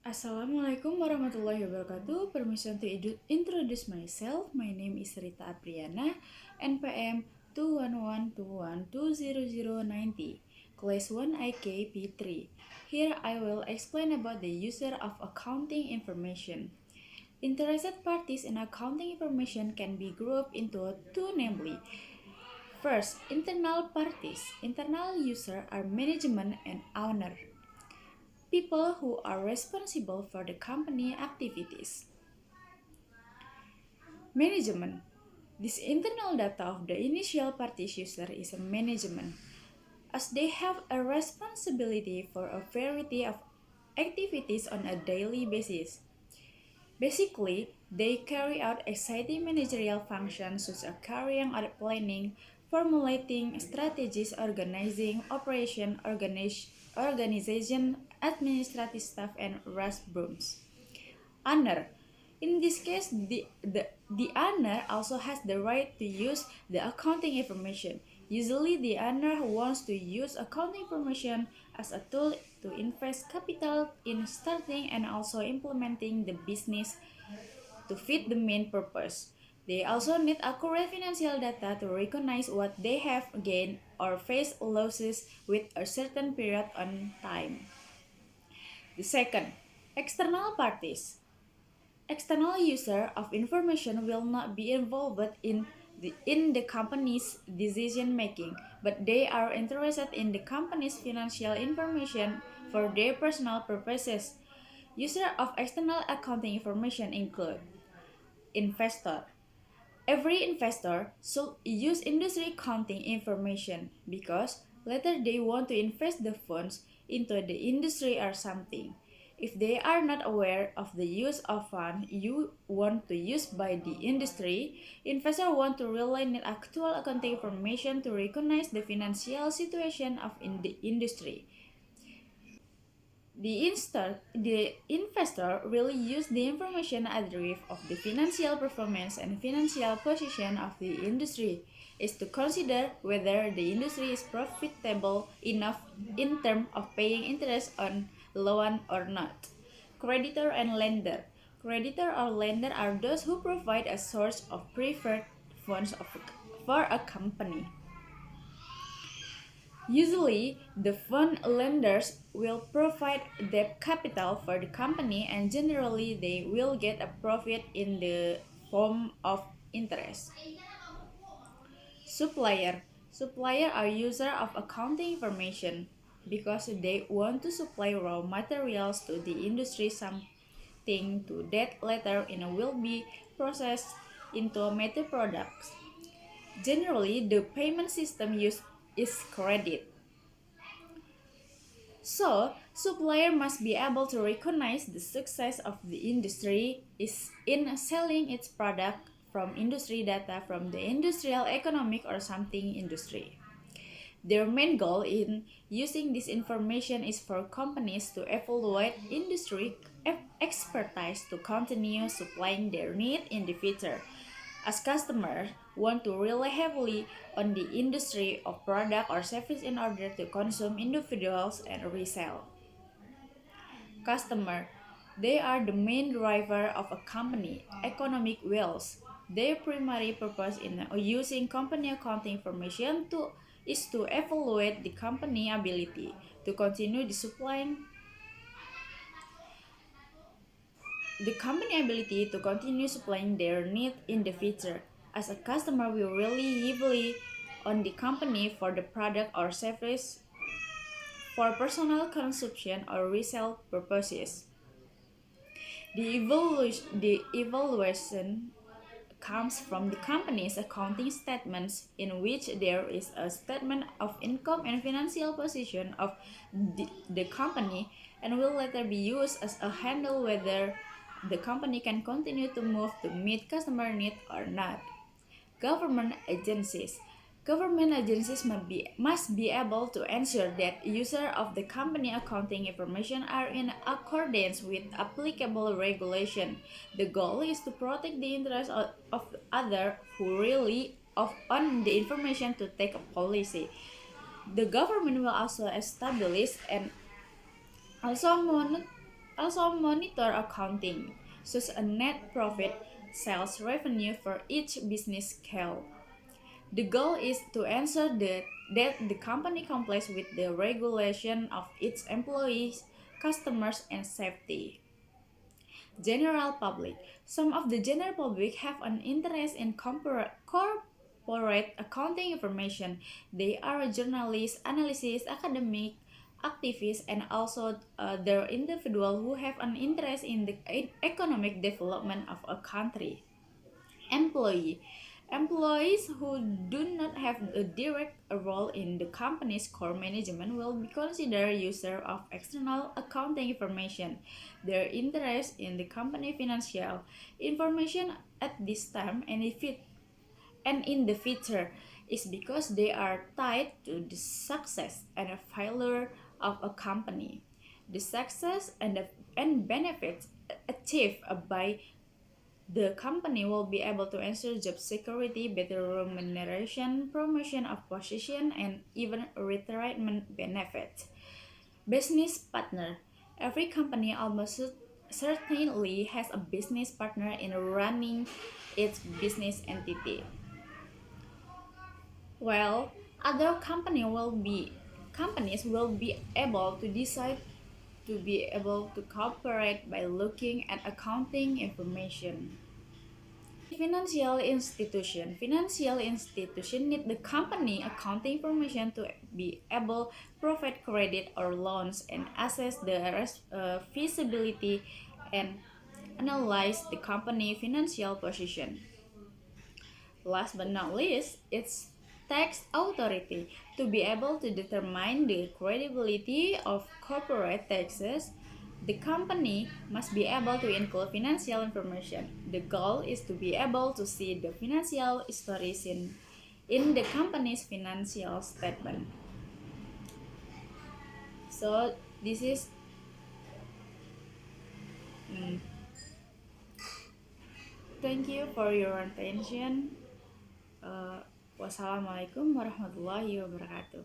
Assalamualaikum warahmatullahi wabarakatuh. Permission to introduce myself. My name is Rita Apriyana, NPM 211212090, Class 1ak-P3. Here I will explain about the user of accounting information. Interested parties in accounting information can be grouped into two, namely: first, internal parties. Internal users are management and owner, people who are responsible for the company activities. Management. This internal data of the initial parties user is a management, as they have a responsibility for a variety of activities on a daily basis. Basically, they carry out exciting managerial functions such as carrying out planning, formulating strategies, organizing operation, organization, administrative staff, and restrooms. Owner. In this case, the owner also has the right to use the accounting information. Usually, the owner wants to use accounting information as a tool to invest capital in starting and also implementing the business to fit the main purpose. They also need accurate financial data to recognize what they have gained or face losses with a certain period on time. The second, external parties. External user of information will not be involved in the company's decision making, but they are interested in the company's financial information for their personal purposes. User of external accounting information include investor. Every investor should use industry accounting information because later they want to invest the funds into the industry or something. If they are not aware of the use of fund you want to use by the industry, investors want to really need actual accounting information to recognize the financial situation of the industry. The investor will use the information at the risk of the financial performance and financial position of the industry is to consider whether the industry is profitable enough in terms of paying interest on loan or not. Creditor and lender. Creditor or lender are those who provide a source of preferred funds for a company. Usually, the fund lenders will provide debt capital for the company and generally they will get a profit in the form of interest. Supplier. Supplier are user of accounting information because they want to supply raw materials to the industry, something to that later will be processed into metal products. Generally, the payment system used is credit. So, supplier must be able to recognize the success of the industry is in selling its product from industry data from the industrial, economic, or something industry. Their main goal in using this information is for companies to evaluate industry expertise to continue supplying their need in the future. As customers want to rely heavily on the industry of product or service in order to consume individuals and resell. Customer. They are the main driver of a company economic wealth. Their primary purpose in using company accounting information is to evaluate the company ability to continue supplying their need in the future. As a customer, we rely heavily on the company for the product or service for personal consumption or resale purposes. The evaluation comes from the company's accounting statements, in which there is a statement of income and financial position of the company and will later be used as a handle whether the company can continue to move to meet customer needs or not. Government agencies. Government agencies must be able to ensure that users of the company accounting information are in accordance with applicable regulation. The goal is to protect the interests of others who rely on the information to take a policy. The government will also establish and also also monitor accounting, such a net profit, sales revenue for each business scale. The goal is to ensure that the company complies with the regulation of its employees, customers, and safety. General public. Some of the general public have an interest in corporate accounting information. They are journalists, analysts, academic activists, and also there are individuals who have an interest in the economic development of a country. Employee. Employees who do not have a direct role in the company's core management will be considered users of external accounting information. Their interest in the company financial information at this time and in the future is because they are tied to the success and a failure of a company. The success and benefits achieved by the company will be able to ensure job security, better remuneration, promotion of position, and even retirement benefits. Business partner. Every company almost certainly has a business partner in running its business entity. Well, other companies will be able to decide to be able to cooperate by looking at accounting information. Financial institution need the company accounting information to be able to provide credit or loans and assess the feasibility and analyze the company financial position. Last but not least, it's tax authority to be able to determine the credibility of corporate taxes. The company must be able to include financial information. The goal is to be able to see the financial histories in the company's financial statement. So this is mm, thank you for your attention. Wassalamualaikum warahmatullahi wabarakatuh.